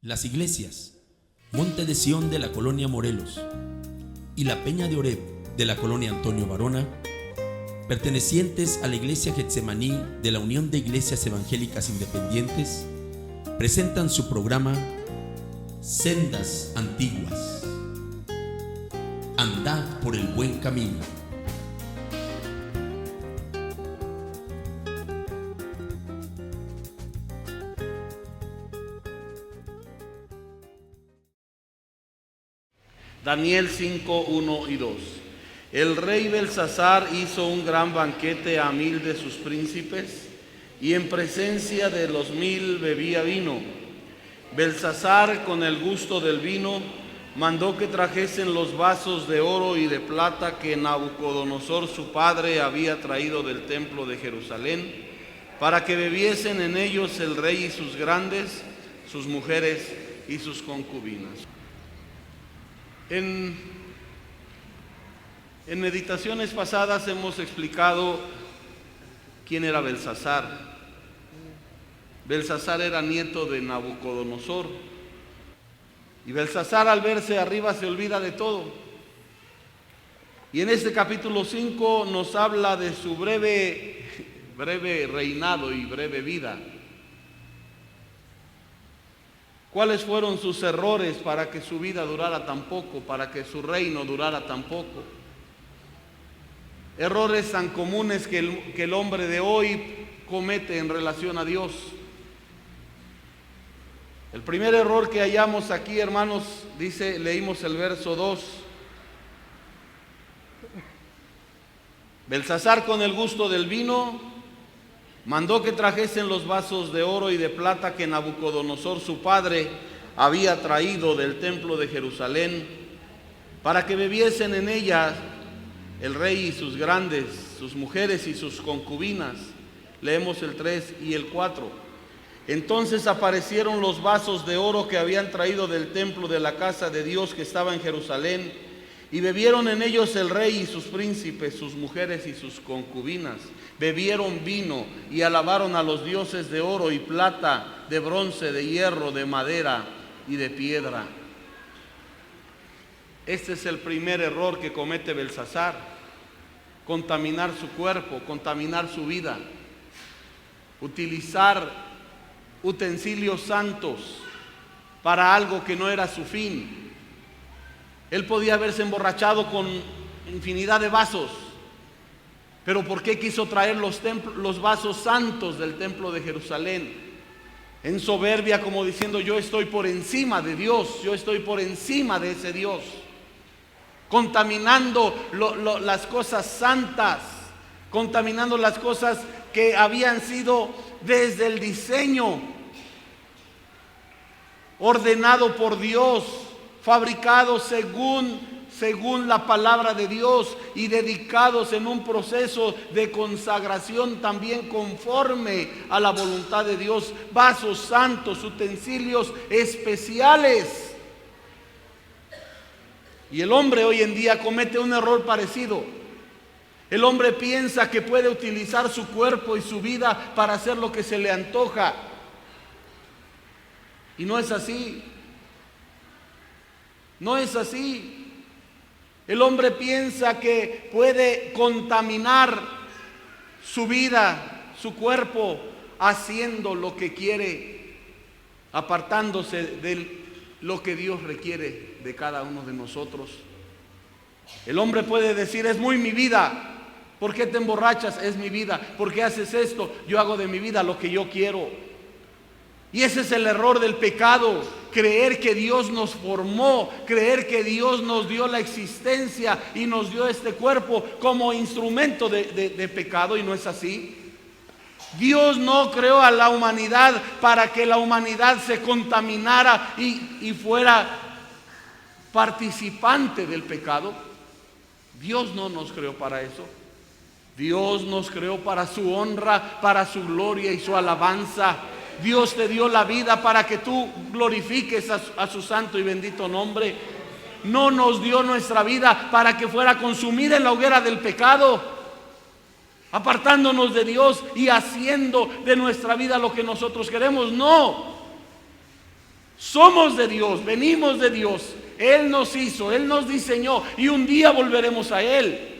Las iglesias Monte de Sión de la colonia Morelos y la Peña de Oreb de la colonia Antonio Varona, pertenecientes a la iglesia Getsemaní de la Unión de Iglesias Evangélicas Independientes, presentan su programa Sendas Antiguas. Andad por el buen camino. Daniel 5, 1 y 2. El rey Belsasar hizo un gran banquete a 1000 de sus príncipes, y en presencia de los 1000 bebía vino. Belsasar, con el gusto del vino, mandó que trajesen los vasos de oro y de plata que Nabucodonosor su padre había traído del templo de Jerusalén, para que bebiesen en ellos el rey y sus grandes, sus mujeres y sus concubinas. En meditaciones pasadas hemos explicado quién era Belsasar. Belsasar era nieto de Nabucodonosor. Y Belsasar, al verse arriba, se olvida de todo. Y en este capítulo 5 nos habla de su breve reinado y breve vida. ¿Cuáles fueron sus errores para que su vida durara tan poco, para que su reino durara tan poco? Errores tan comunes que el hombre de hoy comete en relación a Dios. El primer error que hallamos aquí, hermanos, leímos el verso 2. Belsasar, con el gusto del vino, mandó que trajesen los vasos de oro y de plata que Nabucodonosor su padre había traído del templo de Jerusalén, para que bebiesen en ellas el rey y sus grandes, sus mujeres y sus concubinas. Leemos el 3 y el 4. Entonces aparecieron los vasos de oro que habían traído del templo de la casa de Dios que estaba en Jerusalén, y bebieron en ellos el rey y sus príncipes, sus mujeres y sus concubinas. Bebieron vino y alabaron a los dioses de oro y plata, de bronce, de hierro, de madera y de piedra. Este es el primer error que comete Belsasar: contaminar su cuerpo, contaminar su vida, utilizar utensilios santos para algo que no era su fin. Él podía haberse emborrachado con infinidad de vasos, pero ¿por qué quiso traer los vasos santos del templo de Jerusalén? En soberbia, como diciendo: yo estoy por encima de Dios, yo estoy por encima de ese Dios. Contaminando las cosas santas, contaminando las cosas que habían sido desde el diseño ordenado por Dios, fabricados según la palabra de Dios y dedicados en un proceso de consagración también conforme a la voluntad de Dios. Vasos santos, utensilios especiales. Y el hombre hoy en día comete un error parecido. El hombre piensa que puede utilizar su cuerpo y su vida para hacer lo que se le antoja. Y no es así. No es así. El hombre piensa que puede contaminar su vida, su cuerpo, haciendo lo que quiere, apartándose de lo que Dios requiere de cada uno de nosotros. El hombre puede decir: es muy mi vida. ¿Por qué te emborrachas? Es mi vida. ¿Por qué haces esto? Yo hago de mi vida lo que yo quiero. Y ese es el error del pecado: creer que Dios nos formó, creer que Dios nos dio la existencia y nos dio este cuerpo como instrumento de pecado, y no es así. Dios no creó a la humanidad para que la humanidad se contaminara y fuera participante del pecado. Dios no nos creó para eso. Dios nos creó para su honra, para su gloria y su alabanza. Dios te dio la vida para que tú glorifiques a su santo y bendito nombre. No nos dio nuestra vida para que fuera consumida en la hoguera del pecado, apartándonos de Dios y haciendo de nuestra vida lo que nosotros queremos. No. Somos de Dios, venimos de Dios. Él nos hizo, Él nos diseñó y un día volveremos a Él.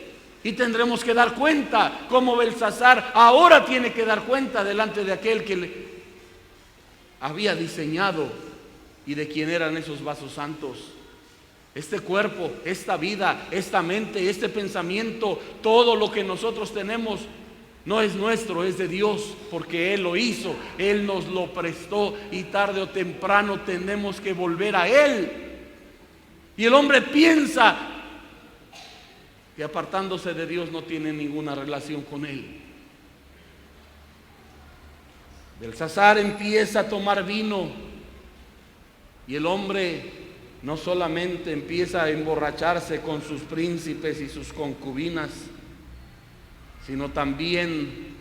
Y tendremos que dar cuenta, como Belsasar ahora tiene que dar cuenta delante de aquel que le había diseñado y de quién eran esos vasos santos. Este cuerpo, esta vida, esta mente, este pensamiento, todo lo que nosotros tenemos no es nuestro, es de Dios, porque Él lo hizo, Él nos lo prestó y tarde o temprano tenemos que volver a Él. Y el hombre piensa que apartándose de Dios no tiene ninguna relación con Él. Belsasar empieza a tomar vino y el hombre no solamente empieza a emborracharse con sus príncipes y sus concubinas, sino también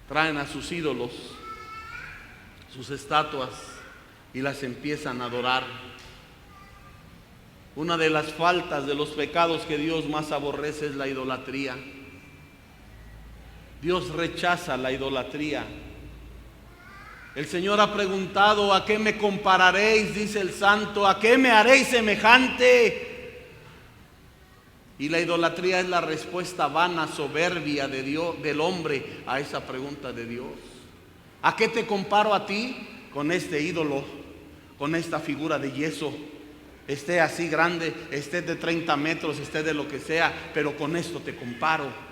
traen a sus ídolos, sus estatuas, y las empiezan a adorar. Una de las faltas, de los pecados que Dios más aborrece es la idolatría. Dios rechaza la idolatría. El Señor ha preguntado: ¿a qué me compararéis? Dice el santo, ¿a qué me haréis semejante? Y la idolatría es la respuesta vana, soberbia de Dios, del hombre a esa pregunta de Dios. ¿A qué te comparo a ti? Con este ídolo, con esta figura de yeso. Esté así grande, esté de 30 metros, esté de lo que sea, pero con esto te comparo.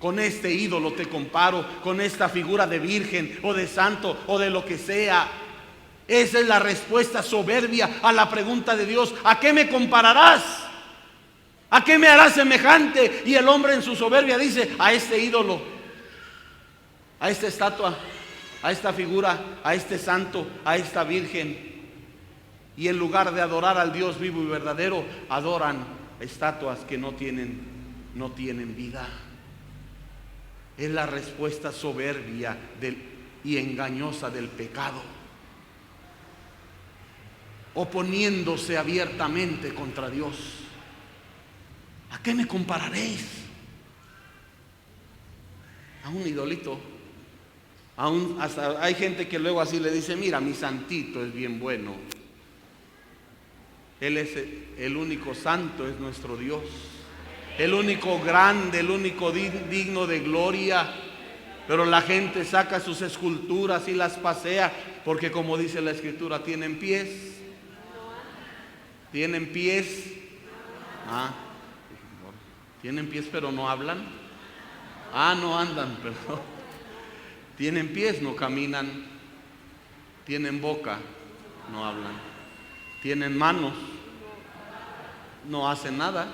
Con este ídolo te comparo, con esta figura de virgen o de santo o de lo que sea. Esa es la respuesta soberbia a la pregunta de Dios: ¿a qué me compararás? ¿A qué me harás semejante? Y el hombre en su soberbia dice: a este ídolo, a esta estatua, a esta figura, a este santo, a esta virgen. Y en lugar de adorar al Dios vivo y verdadero, adoran estatuas que no tienen vida. Es la respuesta soberbia y engañosa del pecado, oponiéndose abiertamente contra Dios. ¿A qué me compararéis? A un idolito. Hasta hay gente que luego así le dice: mira, mi santito es bien bueno. Él es el único santo, es nuestro Dios. El único grande, el único digno de gloria. Pero la gente saca sus esculturas y las pasea, porque como dice la Escritura, tienen pies. Tienen pies. Tienen pies pero no hablan. No andan, perdón. Tienen pies, no caminan. Tienen boca, no hablan. Tienen manos, no hacen nada.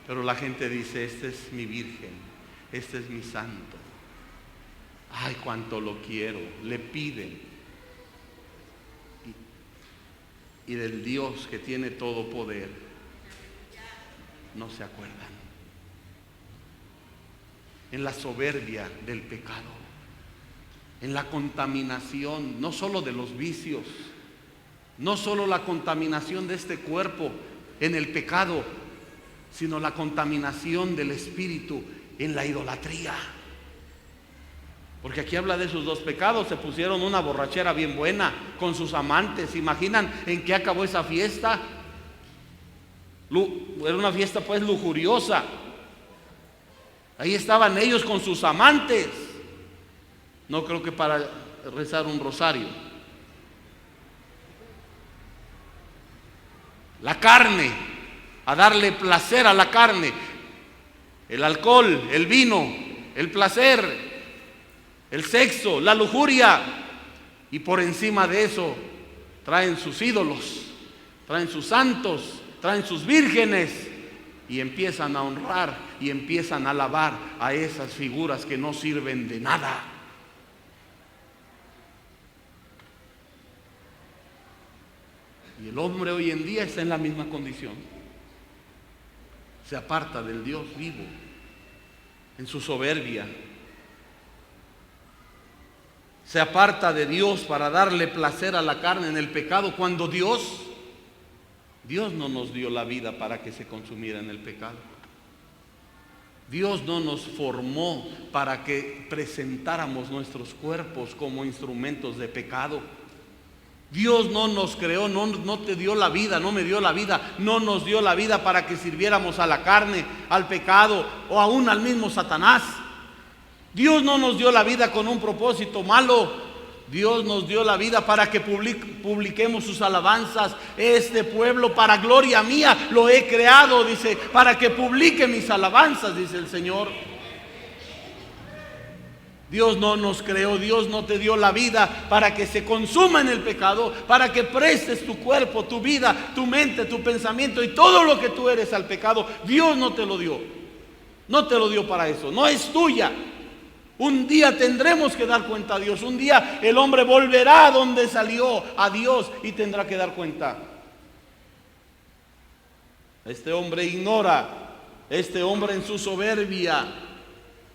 Pero la gente dice: esta es mi virgen, este es mi santo. Ay, cuánto lo quiero. Le piden. Y del Dios que tiene todo poder no se acuerdan. En la soberbia del pecado, en la contaminación, no solo de los vicios, no solo la contaminación de este cuerpo en el pecado, sino la contaminación del espíritu en la idolatría. Porque aquí habla de esos dos pecados. Se pusieron una borrachera bien buena con sus amantes. ¿Se imaginan en qué acabó esa fiesta? Era una fiesta pues lujuriosa. Ahí estaban ellos con sus amantes. No creo que para rezar un rosario. La carne, a darle placer a la carne. El alcohol, el vino, el placer, el sexo, la lujuria. Y por encima de eso traen sus ídolos, traen sus santos, traen sus vírgenes, y empiezan a honrar y empiezan a alabar a esas figuras que no sirven de nada. Y el hombre hoy en día está en la misma condición. Se aparta del Dios vivo en su soberbia. Se aparta de Dios para darle placer a la carne en el pecado, cuando Dios no nos dio la vida para que se consumiera en el pecado. Dios no nos formó para que presentáramos nuestros cuerpos como instrumentos de pecado. Dios no nos creó, no te dio la vida, no me dio la vida, no nos dio la vida para que sirviéramos a la carne, al pecado o aún al mismo Satanás. Dios no nos dio la vida con un propósito malo. Dios nos dio la vida para que publiquemos sus alabanzas. Este pueblo para gloria mía lo he creado, dice, para que publique mis alabanzas, dice el Señor. Dios no nos creó, Dios no te dio la vida para que se consuma en el pecado, para que prestes tu cuerpo, tu vida, tu mente, tu pensamiento y todo lo que tú eres al pecado. Dios no te lo dio. No te lo dio para eso, no es tuya. Un día tendremos que dar cuenta a Dios. Un día el hombre volverá a donde salió, a Dios, y tendrá que dar cuenta. Este hombre ignora, este hombre en su soberbia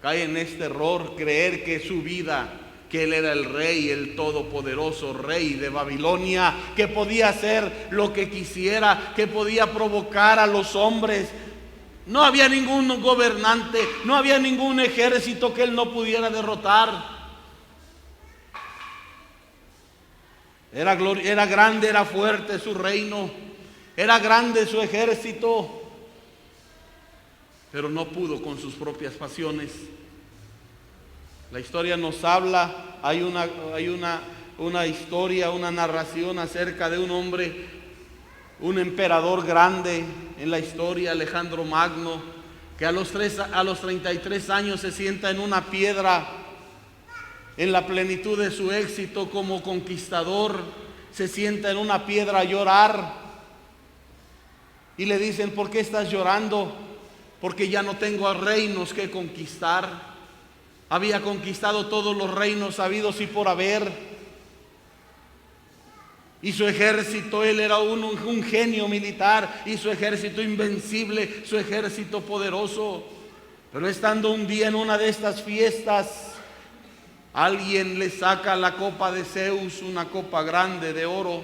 cae en este error, creer que su vida, que él era el rey, el todopoderoso rey de Babilonia, que podía hacer lo que quisiera, que podía provocar a los hombres. No había ningún gobernante, no había ningún ejército que él no pudiera derrotar. Era grande, era fuerte su reino, era grande su ejército, pero no pudo con sus propias pasiones. La historia nos habla, hay una historia, una narración acerca de un hombre, un emperador grande en la historia, Alejandro Magno, que a los 33 años se sienta en una piedra en la plenitud de su éxito como conquistador. Se sienta en una piedra a llorar y le dicen: ¿por qué estás llorando? Porque ya no tengo reinos que conquistar. Había conquistado todos los reinos habidos y por haber. Y su ejército, él era un genio militar, y su ejército invencible, su ejército poderoso. Pero estando un día en una de estas fiestas, alguien le saca la copa de Zeus, una copa grande de oro,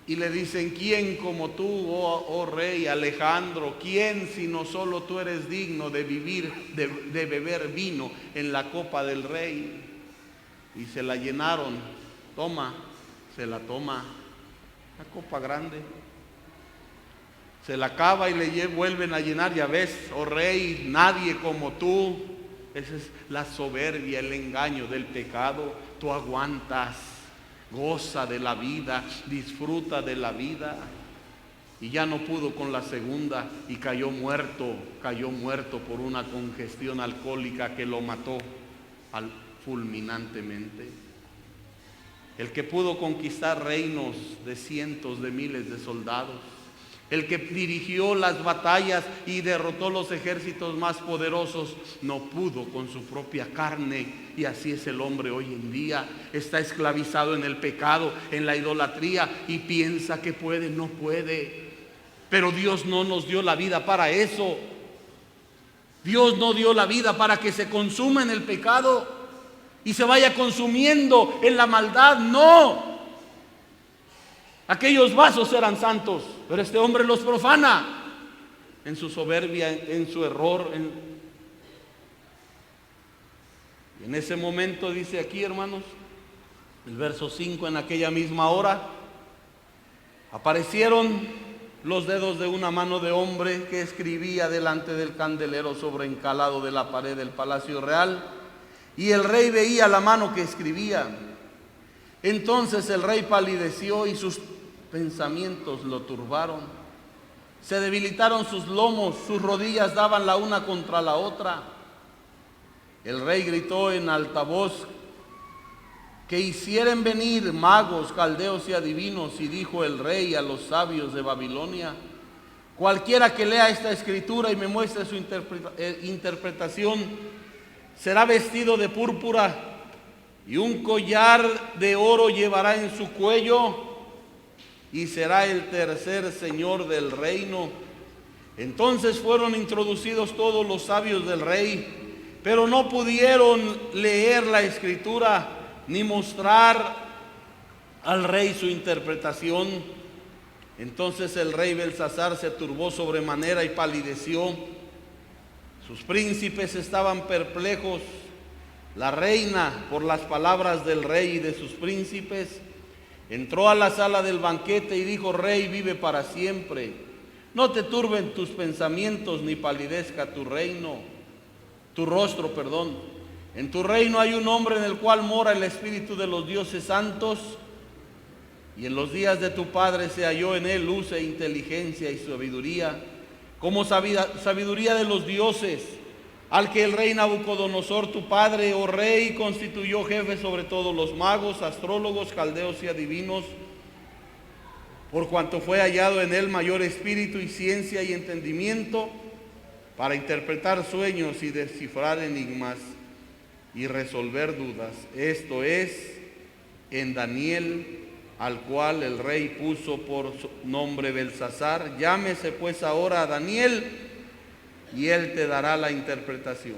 y le dicen: ¿quién como tú, oh rey Alejandro? ¿Quién sino solo tú eres digno de beber vino en la copa del rey? Y se la llenaron. Toma. Se la toma, la copa grande, se la acaba y le vuelven a llenar. Ya ves, oh rey, nadie como tú. Esa es la soberbia, el engaño del pecado. Tú aguantas, goza de la vida, disfruta de la vida. Y ya no pudo con la segunda y cayó muerto por una congestión alcohólica que lo mató fulminantemente. El que pudo conquistar reinos de cientos de miles de soldados, el que dirigió las batallas y derrotó los ejércitos más poderosos, no pudo con su propia carne. Y así es el hombre hoy en día. Está esclavizado en el pecado, en la idolatría, y piensa que puede, no puede. Pero Dios no nos dio la vida para eso. Dios no dio la vida para que se consuma en el pecado y se vaya consumiendo en la maldad. No. Aquellos vasos eran santos, pero este hombre los profana en su soberbia, en su error. Y en ese momento dice aquí, hermanos, el verso 5: en aquella misma hora aparecieron los dedos de una mano de hombre que escribía delante del candelero sobre encalado de la pared del palacio real. Y el rey veía la mano que escribía. Entonces el rey palideció y sus pensamientos lo turbaron. Se debilitaron sus lomos, sus rodillas daban la una contra la otra. El rey gritó en alta voz que hicieren venir magos, caldeos y adivinos. Y dijo el rey a los sabios de Babilonia: cualquiera que lea esta escritura y me muestre su interpretación, será vestido de púrpura y un collar de oro llevará en su cuello, y será el tercer señor del reino. Entonces fueron introducidos todos los sabios del rey, pero no pudieron leer la escritura ni mostrar al rey su interpretación. Entonces el rey Belsasar se turbó sobremanera y palideció. Sus príncipes estaban perplejos. La reina, por las palabras del rey y de sus príncipes, entró a la sala del banquete y dijo: Rey, vive para siempre. No te turben tus pensamientos ni palidezca tu rostro. En tu reino hay un hombre en el cual mora el espíritu de los dioses santos, y en los días de tu padre se halló en él luz e inteligencia y sabiduría, como sabiduría de los dioses, al que el rey Nabucodonosor, tu padre, oh rey, constituyó jefe sobre todos los magos, astrólogos, caldeos y adivinos, por cuanto fue hallado en él mayor espíritu y ciencia y entendimiento para interpretar sueños y descifrar enigmas y resolver dudas. Esto es, en Daniel, al cual el rey puso por nombre Belsasar. Llámese pues ahora a Daniel, y él te dará la interpretación.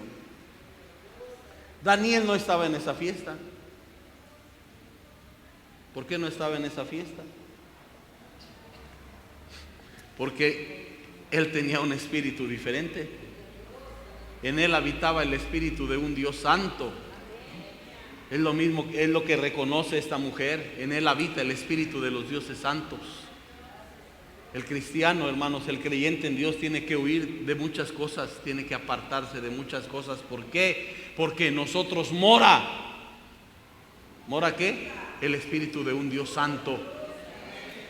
Daniel no estaba en esa fiesta. ¿Por qué no estaba en esa fiesta? Porque él tenía un espíritu diferente. En él habitaba el espíritu de un Dios santo. Es lo mismo, es lo que reconoce esta mujer. En él habita el espíritu de los dioses santos. El cristiano, hermanos, el creyente en Dios tiene que huir de muchas cosas, tiene que apartarse de muchas cosas. ¿Por qué? Porque en nosotros mora. ¿Mora qué? El espíritu de un Dios santo.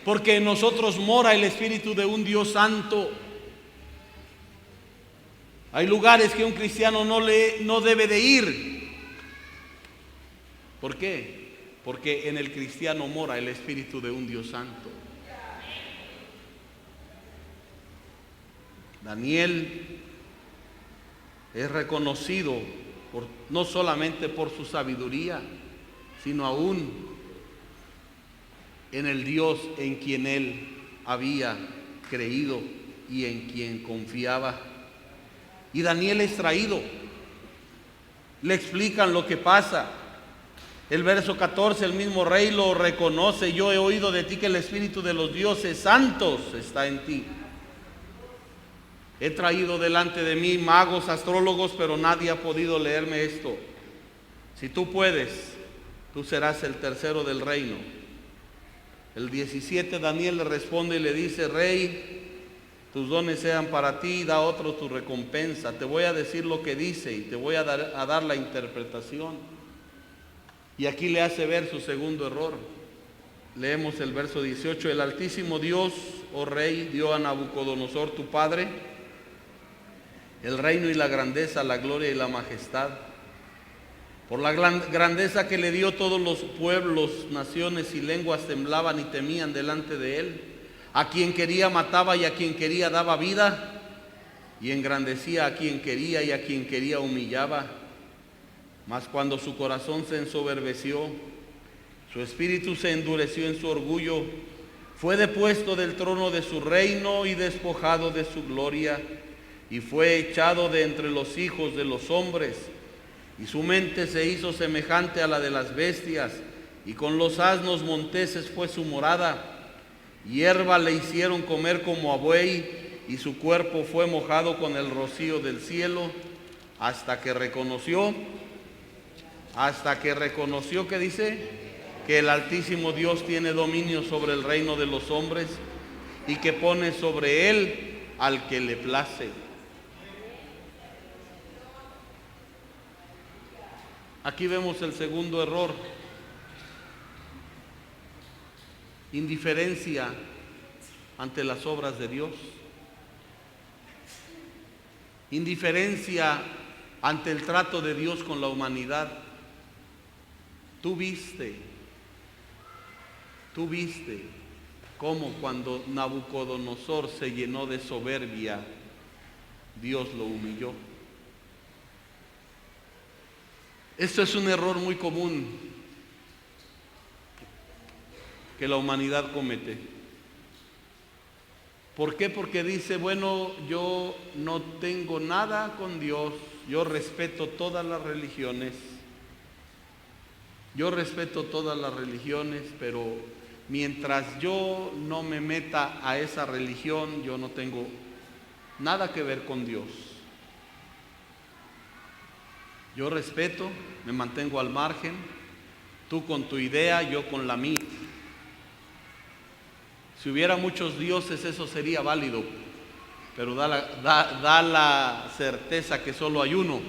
Porque en nosotros mora el espíritu de un Dios santo. Hay lugares que un cristiano no debe de ir. ¿Por qué? Porque en el cristiano mora el espíritu de un Dios santo. Daniel es reconocido no solamente por su sabiduría, sino aún en el Dios en quien él había creído y en quien confiaba. Y Daniel es traído. Le explican lo que pasa. El verso 14, el mismo rey lo reconoce: yo he oído de ti que el espíritu de los dioses santos está en ti. He traído delante de mí magos, astrólogos, pero nadie ha podido leerme esto. Si tú puedes, tú serás el tercero del reino. El 17, Daniel le responde y le dice: Rey, tus dones sean para ti, da a otro tu recompensa. Te voy a decir lo que dice y te voy a dar la interpretación. Y aquí le hace ver su segundo error. Leemos el verso 18. El Altísimo Dios, oh Rey, dio a Nabucodonosor tu padre el reino y la grandeza, la gloria y la majestad. Por la grandeza que le dio, todos los pueblos, naciones y lenguas temblaban y temían delante de él. A quien quería mataba y a quien quería daba vida, y engrandecía a quien quería y a quien quería humillaba. Mas cuando su corazón se ensoberbeció, su espíritu se endureció en su orgullo, fue depuesto del trono de su reino y despojado de su gloria, y fue echado de entre los hijos de los hombres, y su mente se hizo semejante a la de las bestias, y con los asnos monteses fue su morada. Hierba le hicieron comer como a buey, y su cuerpo fue mojado con el rocío del cielo, hasta que reconoció, ¿qué dice? Que el Altísimo Dios tiene dominio sobre el reino de los hombres, y que pone sobre él al que le place. Aquí vemos el segundo error: indiferencia ante las obras de Dios, indiferencia ante el trato de Dios con la humanidad. Tú viste cómo cuando Nabucodonosor se llenó de soberbia, Dios lo humilló. Esto es un error muy común que la humanidad comete. ¿Por qué? Porque dice: bueno, yo no tengo nada con Dios, yo respeto todas las religiones, pero mientras yo no me meta a esa religión, yo no tengo nada que ver con Dios. Yo respeto, me mantengo al margen, tú con tu idea, yo con la mía. Si hubiera muchos dioses eso sería válido, pero da la certeza que solo hay uno.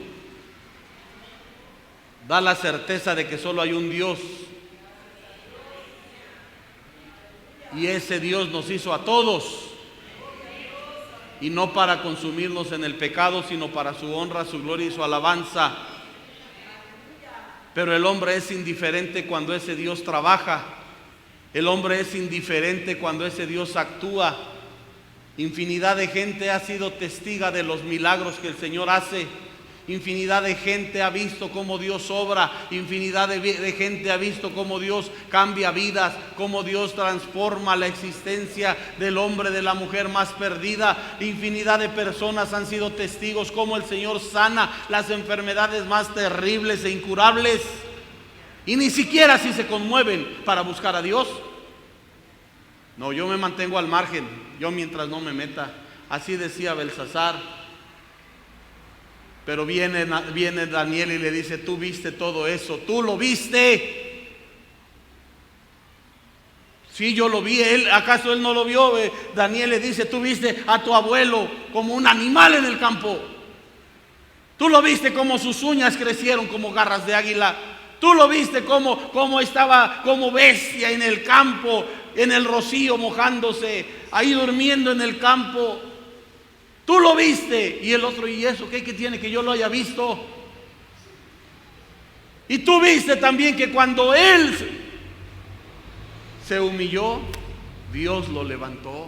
Da la certeza de que solo hay un Dios. Y ese Dios nos hizo a todos. Y no para consumirnos en el pecado, sino para su honra, su gloria y su alabanza. Pero el hombre es indiferente cuando ese Dios trabaja. El hombre es indiferente cuando ese Dios actúa. Infinidad de gente ha sido testiga de los milagros que el Señor hace. Infinidad de gente ha visto cómo Dios obra. Infinidad de gente ha visto cómo Dios cambia vidas, cómo Dios transforma la existencia del hombre, de la mujer más perdida. Infinidad de personas han sido testigos cómo el Señor sana las enfermedades más terribles e incurables. Y ni siquiera si se conmueven para buscar a Dios. No, yo me mantengo al margen, yo mientras no me meta. Así decía Belsasar. Pero viene Daniel y le dice: tú viste todo eso, tú lo viste. Sí, yo lo vi. ¿Acaso él no lo vio? Daniel le dice: tú viste a tu abuelo como un animal en el campo. Tú lo viste como sus uñas crecieron como garras de águila. Tú lo viste como estaba como bestia en el campo, en el rocío mojándose, ahí durmiendo en el campo. Tú lo viste. Y el otro: ¿y eso qué tiene que yo lo haya visto? Y tú viste también que cuando él se humilló, Dios lo levantó.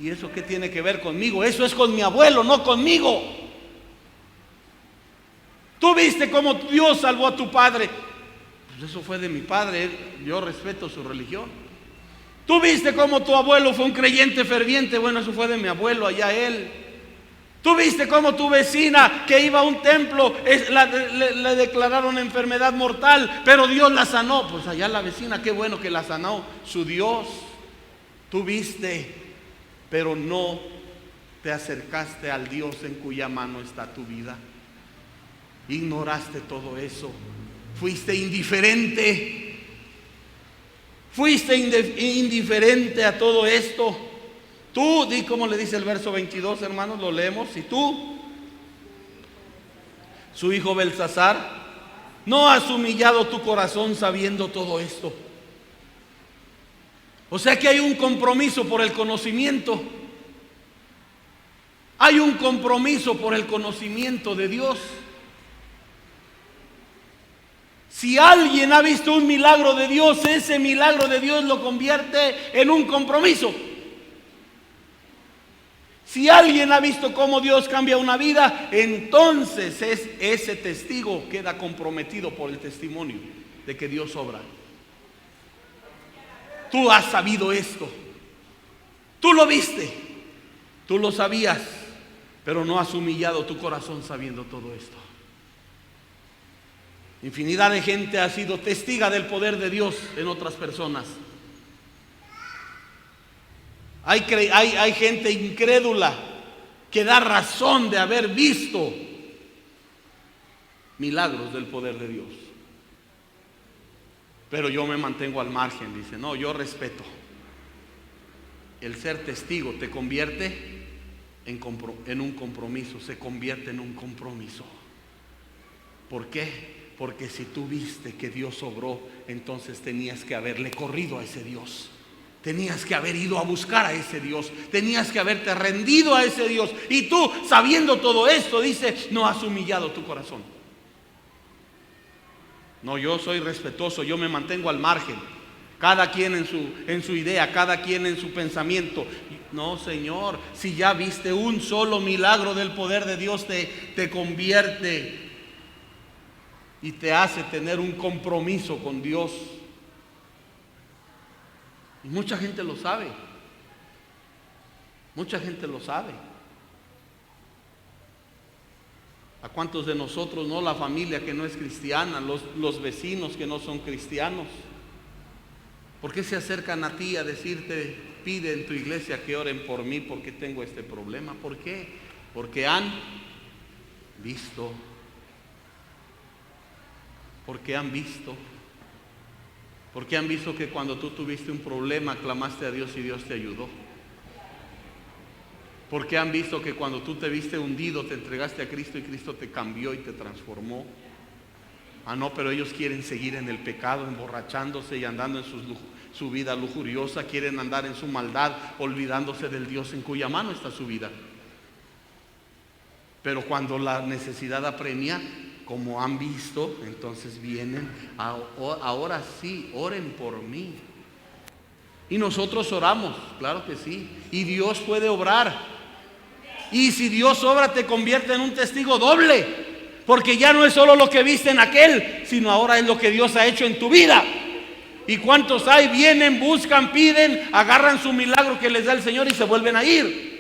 ¿Y eso qué tiene que ver conmigo? Eso es con mi abuelo, no conmigo. Tú viste cómo Dios salvó a tu padre. Pues eso fue de mi padre, yo respeto su religión. Tú viste cómo tu abuelo fue un creyente ferviente. Bueno, eso fue de mi abuelo, allá él. Tú viste cómo tu vecina que iba a un templo le declararon enfermedad mortal, pero Dios la sanó. Pues allá la vecina, qué bueno que la sanó su Dios. Tú viste, pero no te acercaste al Dios en cuya mano está tu vida. Ignoraste todo eso. Fuiste indiferente. Fuiste indiferente a todo esto. Tú, di como le dice el verso 22, hermanos, lo leemos. Y tú, su hijo Belsasar, no has humillado tu corazón sabiendo todo esto. O sea que hay un compromiso por el conocimiento. Hay un compromiso por el conocimiento de Dios. Si alguien ha visto un milagro de Dios, ese milagro de Dios lo convierte en un compromiso. Si alguien ha visto cómo Dios cambia una vida, entonces ese testigo queda comprometido por el testimonio de que Dios obra. Tú has sabido esto. Tú lo viste. Tú lo sabías, pero no has humillado tu corazón sabiendo todo esto. Infinidad de gente ha sido testiga del poder de Dios en otras personas. Hay gente incrédula que da razón de haber visto milagros del poder de Dios. Pero yo me mantengo al margen, dice. No, yo respeto. El ser testigo te convierte en un compromiso, se convierte en un compromiso. ¿Por qué? Porque si tú viste que Dios obró, entonces tenías que haberle corrido a ese Dios. Tenías que haber ido a buscar a ese Dios. Tenías que haberte rendido a ese Dios. Y tú, sabiendo todo esto, dice, no has humillado tu corazón. No, yo soy respetuoso, yo me mantengo al margen. Cada quien en su idea, cada quien en su pensamiento. No, Señor, si ya viste un solo milagro del poder de Dios, te convierte y te hace tener un compromiso con Dios. Y mucha gente lo sabe. Mucha gente lo sabe. ¿A cuántos de nosotros, no? La familia que no es cristiana, los vecinos que no son cristianos. ¿Por qué se acercan a ti a decirte, pide en tu iglesia que oren por mí porque tengo este problema? ¿Por qué? Porque han visto Porque han visto que cuando tú tuviste un problema clamaste a Dios y Dios te ayudó. Porque han visto que cuando tú te viste hundido te entregaste a Cristo y Cristo te cambió y te transformó. Ah, no, pero ellos quieren seguir en el pecado, emborrachándose y andando en su vida lujuriosa. Quieren andar en su maldad, olvidándose del Dios en cuya mano está su vida. Pero cuando la necesidad apremia, como han visto, entonces vienen, ahora sí, oren por mí. Y nosotros oramos, claro que sí. Y Dios puede obrar. Y si Dios obra, te convierte en un testigo doble. Porque ya no es solo lo que viste en aquel, sino ahora es lo que Dios ha hecho en tu vida. ¿Y cuántos hay? Vienen, buscan, piden, agarran su milagro que les da el Señor y se vuelven a ir.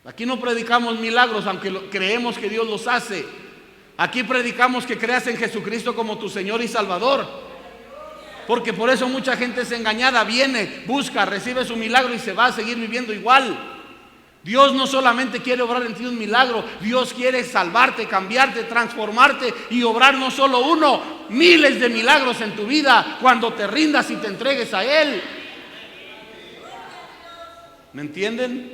Aquí no predicamos milagros, aunque creemos que Dios los hace. Aquí predicamos que creas en Jesucristo como tu Señor y Salvador. Porque por eso mucha gente es engañada, viene, busca, recibe su milagro y se va a seguir viviendo igual. Dios no solamente quiere obrar en ti un milagro, Dios quiere salvarte, cambiarte, transformarte y obrar no solo uno, miles de milagros en tu vida cuando te rindas y te entregues a Él. ¿Me entienden?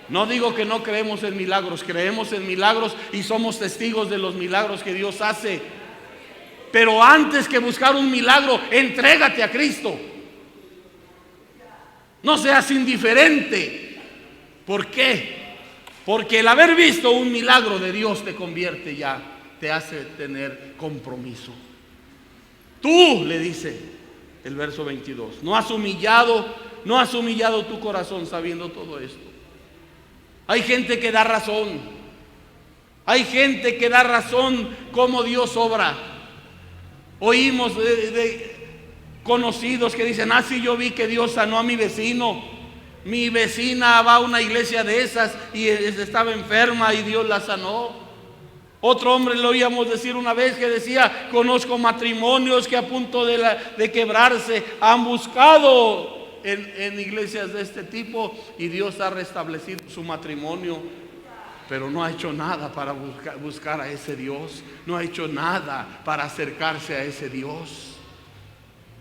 No digo que no creemos en milagros y somos testigos de los milagros que Dios hace. Pero antes que buscar un milagro, entrégate a Cristo. No seas indiferente. ¿Por qué? Porque el haber visto un milagro de Dios te convierte ya, te hace tener compromiso. Tú, le dice el verso 22, no has humillado tu corazón sabiendo todo esto. Hay gente que da razón. Hay gente que da razón cómo Dios obra. Oímos de conocidos que dicen, sí, yo vi que Dios sanó a mi vecino. Mi vecina va a una iglesia de esas y estaba enferma y Dios la sanó. Otro hombre lo oíamos decir una vez que decía, conozco matrimonios que a punto de quebrarse han buscado en iglesias de este tipo y Dios ha restablecido su matrimonio. Pero no ha hecho nada para buscar a ese Dios. No ha hecho nada para acercarse a ese Dios.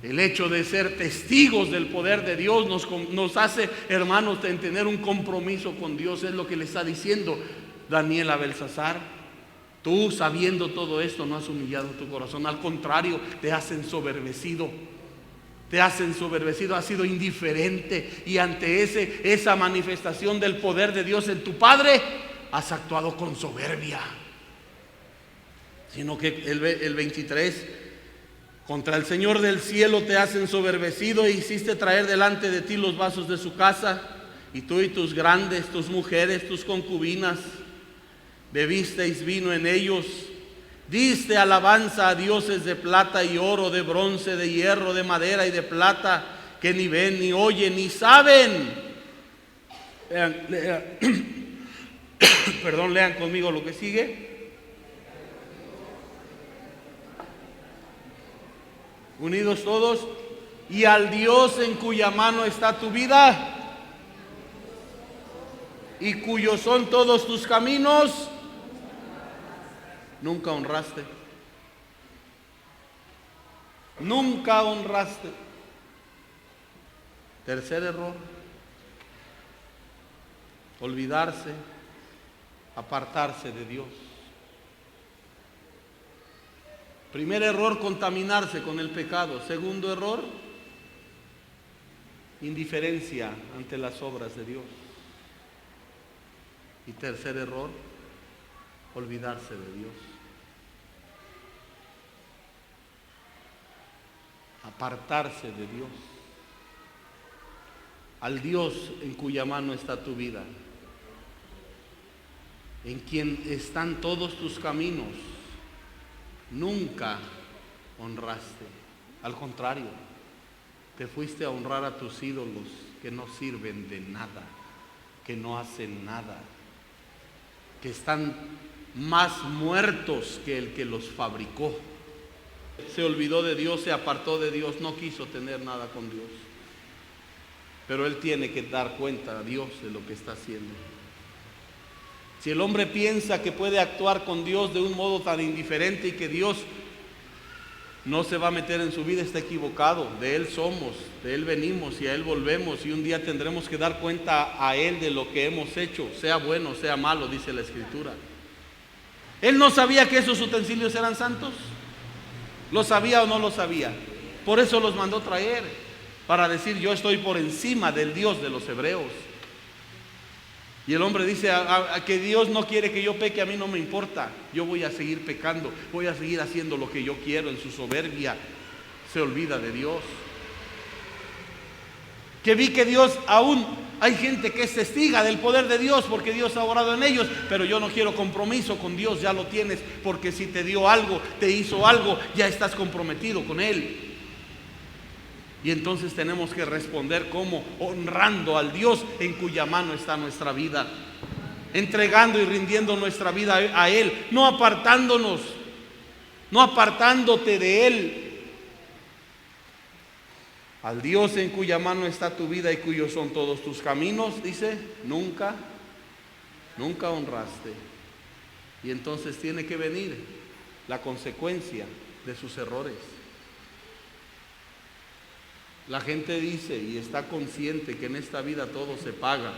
El hecho de ser testigos del poder de Dios nos hace, hermanos, en tener un compromiso con Dios. Es lo que le está diciendo Daniel a Belsasar. Tú, sabiendo todo esto, no has humillado tu corazón. Al contrario, te has ensoberbecido. Has sido indiferente. Y ante esa manifestación del poder de Dios en tu Padre, has actuado con soberbia. Sino que el 23, contra el Señor del cielo te has ensoberbecido e hiciste traer delante de ti los vasos de su casa, y tú y tus grandes, tus mujeres, tus concubinas, bebisteis vino en ellos. Diste alabanza a dioses de plata y oro, de bronce, de hierro, de madera y de plata, que ni ven, ni oyen, ni saben. Lean conmigo lo que sigue. Unidos todos. Y al Dios en cuya mano está tu vida y cuyos son todos tus caminos, nunca honraste. Nunca honraste. Tercer error: olvidarse, apartarse de Dios. Primer error, contaminarse con el pecado. Segundo error, indiferencia ante las obras de Dios. Y tercer error, olvidarse de Dios. Apartarse de Dios. Al Dios en cuya mano está tu vida, en quien están todos tus caminos, nunca honraste. Al contrario, te fuiste a honrar a tus ídolos que no sirven de nada, que no hacen nada, que están más muertos que el que los fabricó. Se olvidó de Dios, se apartó de Dios, no quiso tener nada con Dios. Pero él tiene que dar cuenta a Dios de lo que está haciendo. Si el hombre piensa que puede actuar con Dios de un modo tan indiferente y que Dios no se va a meter en su vida, está equivocado. De Él somos, de Él venimos y a Él volvemos, y un día tendremos que dar cuenta a Él de lo que hemos hecho, sea bueno, sea malo, dice la Escritura. ¿Él no sabía que esos utensilios eran santos? ¿Lo sabía o no lo sabía? Por eso los mandó traer, para decir: yo estoy por encima del Dios de los hebreos. Y el hombre dice a que Dios no quiere que yo peque, a mí no me importa, yo voy a seguir pecando, voy a seguir haciendo lo que yo quiero. En su soberbia se olvida de Dios. Que vi que Dios, aún hay gente que es testiga del poder de Dios porque Dios ha obrado en ellos, pero yo no quiero compromiso con Dios. Ya lo tienes, porque si te dio algo, te hizo algo, ya estás comprometido con Él. Y entonces tenemos que responder como honrando al Dios en cuya mano está nuestra vida, entregando y rindiendo nuestra vida a Él, no apartándonos, no apartándote de Él. Al Dios en cuya mano está tu vida y cuyos son todos tus caminos, dice, nunca honraste. Y entonces tiene que venir la consecuencia de sus errores. La gente dice y está consciente que en esta vida todo se paga.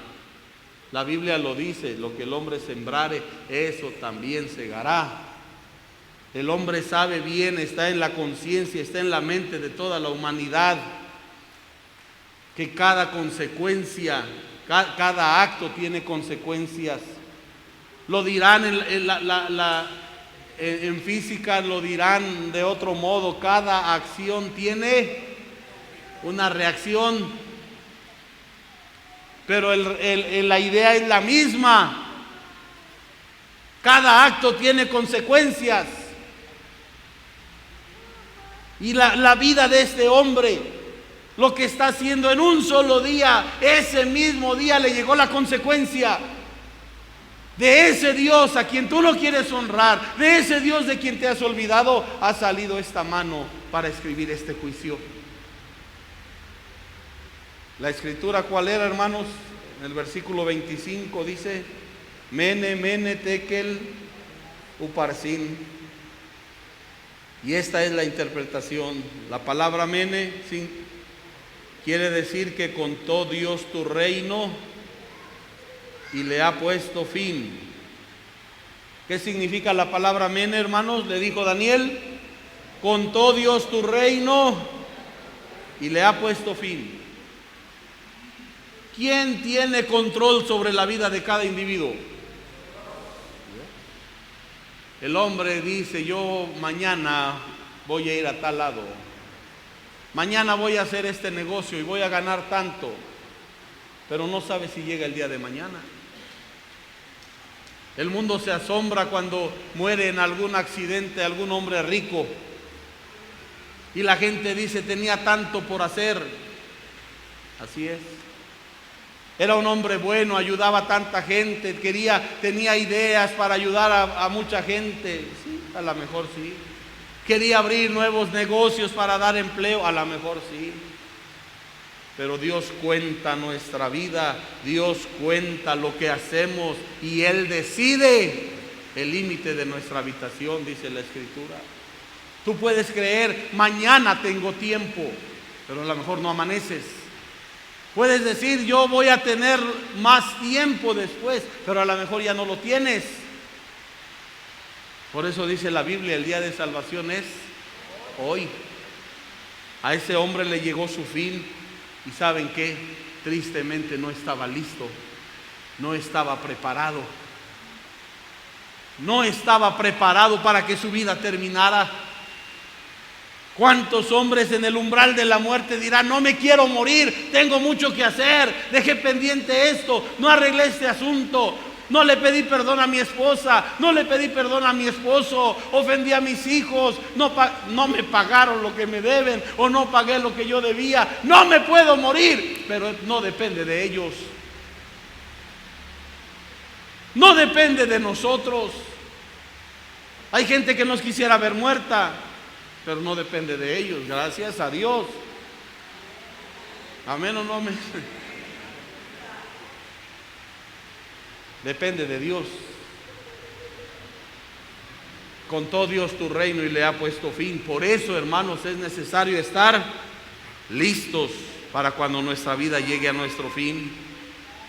La Biblia lo dice: lo que el hombre sembrare, eso también segará. El hombre sabe bien, está en la conciencia, está en la mente de toda la humanidad, que cada consecuencia, cada acto tiene consecuencias. Lo dirán en física, lo dirán de otro modo: cada acción tiene una reacción, pero la idea es la misma. Cada acto tiene consecuencias. Y la vida de este hombre, lo que está haciendo en un solo día, ese mismo día le llegó la consecuencia. De ese Dios a quien tú no quieres honrar, de ese Dios de quien te has olvidado, ha salido esta mano para escribir este juicio. La escritura, ¿cuál era, hermanos? En el versículo 25 dice: Mene, mene, tekel, uparsin. Y esta es la interpretación. La palabra mene quiere decir que contó Dios tu reino y le ha puesto fin. ¿Qué significa la palabra mene, hermanos? Le dijo Daniel: contó Dios tu reino y le ha puesto fin. ¿Quién tiene control sobre la vida de cada individuo? El hombre dice: yo mañana voy a ir a tal lado, mañana voy a hacer este negocio y voy a ganar tanto, pero no sabe si llega el día de mañana. El mundo se asombra cuando muere en algún accidente algún hombre rico y la gente dice: tenía tanto por hacer. Así es. Era un hombre bueno, ayudaba a tanta gente, tenía ideas para ayudar a mucha gente. Sí, a lo mejor sí. Quería abrir nuevos negocios para dar empleo, a lo mejor sí. Pero Dios cuenta nuestra vida, Dios cuenta lo que hacemos y Él decide el límite de nuestra habitación, dice la Escritura. Tú puedes creer: mañana tengo tiempo, pero a lo mejor no amaneces. Puedes decir: yo voy a tener más tiempo después, pero a lo mejor ya no lo tienes. Por eso dice la Biblia: el día de salvación es hoy. A ese hombre le llegó su fin y ¿saben qué? Tristemente no estaba listo, no estaba preparado. No estaba preparado para que su vida terminara. ¿Cuántos hombres en el umbral de la muerte dirán: no me quiero morir, tengo mucho que hacer, dejé pendiente esto, no arreglé este asunto, no le pedí perdón a mi esposa, no le pedí perdón a mi esposo, ofendí a mis hijos, no me pagaron lo que me deben o no pagué lo que yo debía, no me puedo morir? Pero no depende de ellos, no depende de nosotros. Hay gente que nos quisiera ver muerta, pero no depende de ellos, gracias a Dios. Amén o no amén. Depende de Dios. contó Dios tu reino y le ha puesto fin. Por eso, hermanos, es necesario estar listos para cuando nuestra vida llegue a nuestro fin.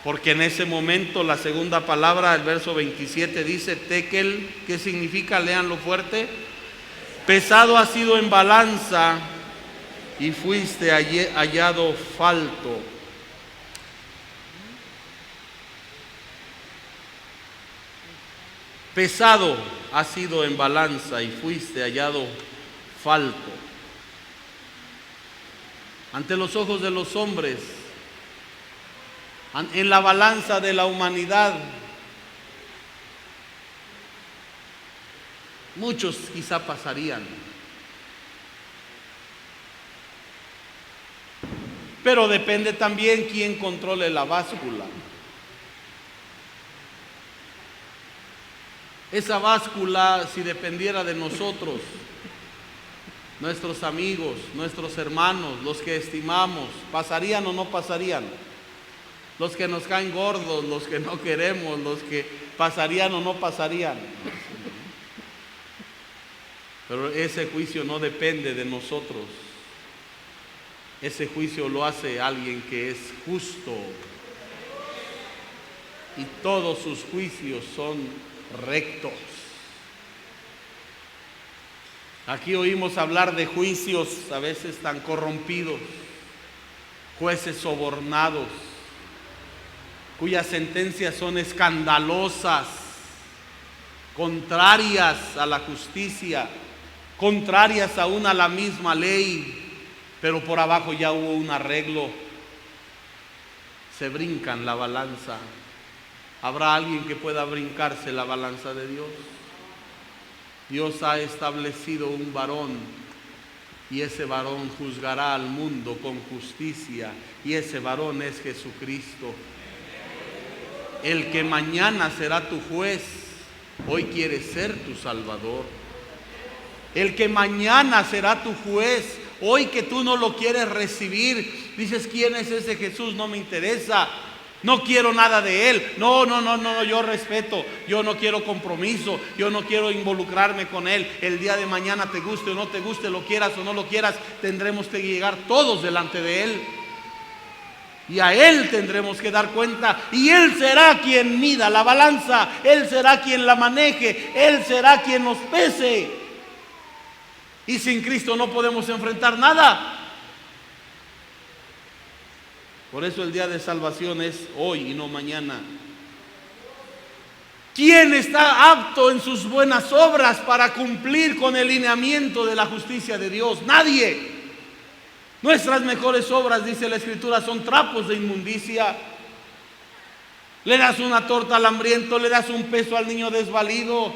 Porque en ese momento, la segunda palabra, el verso 27 dice tekel, ¿qué significa? Léanlo fuerte. Pesado has sido en balanza y fuiste hallado falto. Pesado has sido en balanza y fuiste hallado falto. Ante los ojos de los hombres, en la balanza de la humanidad, muchos quizá pasarían. Pero depende también quién controle la báscula. Esa báscula, si dependiera de nosotros, nuestros amigos, nuestros hermanos, los que estimamos, ¿pasarían o no pasarían? Los que nos caen gordos, los que no queremos, los que pasarían o no pasarían. Pero ese juicio no depende de nosotros. Ese juicio lo hace alguien que es justo. Y todos sus juicios son rectos. Aquí oímos hablar de juicios a veces tan corrompidos, jueces sobornados, cuyas sentencias son escandalosas, contrarias a la justicia, contrarias aún a la misma ley, pero por abajo ya hubo un arreglo. Se brincan la balanza. ¿Habrá alguien que pueda brincarse la balanza de Dios? Dios ha establecido un varón y ese varón juzgará al mundo con justicia y ese varón es Jesucristo. El que mañana será tu juez, hoy quiere ser tu Salvador. El que mañana será tu juez, hoy que tú no lo quieres recibir, dices, ¿quién es ese Jesús? No me interesa. No quiero nada de Él. No, yo respeto. Yo no quiero compromiso. Yo no quiero involucrarme con Él. El día de mañana, te guste o no te guste, lo quieras o no lo quieras, tendremos que llegar todos delante de Él. Y a Él tendremos que dar cuenta. Y Él será quien mida la balanza. Él será quien la maneje. Él será quien nos pese. Y sin Cristo no podemos enfrentar nada. Por eso el día de salvación es hoy y no mañana. ¿Quién está apto en sus buenas obras para cumplir con el lineamiento de la justicia de Dios? Nadie. Nuestras mejores obras, dice la Escritura, son trapos de inmundicia. Le das una torta al hambriento, le das un peso al niño desvalido.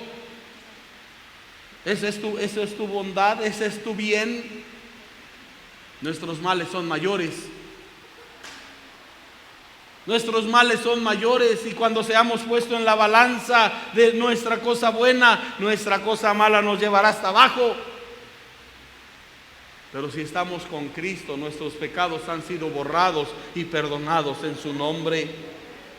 Eso es tu bondad, ese es tu bien. Nuestros males son mayores. Nuestros males son mayores y cuando seamos puestos en la balanza de nuestra cosa buena, nuestra cosa mala nos llevará hasta abajo. Pero si estamos con Cristo, nuestros pecados han sido borrados y perdonados en su nombre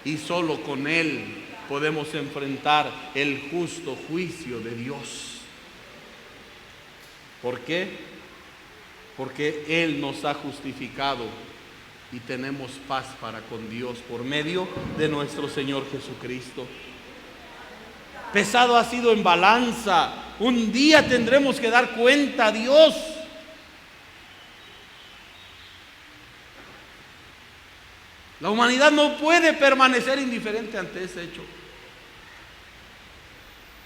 y solo con Él podemos enfrentar el justo juicio de Dios. ¿Por qué? Porque Él nos ha justificado y tenemos paz para con Dios por medio de nuestro Señor Jesucristo. Pesado ha sido en balanza. Un día tendremos que dar cuenta a Dios. La humanidad no puede permanecer indiferente ante ese hecho.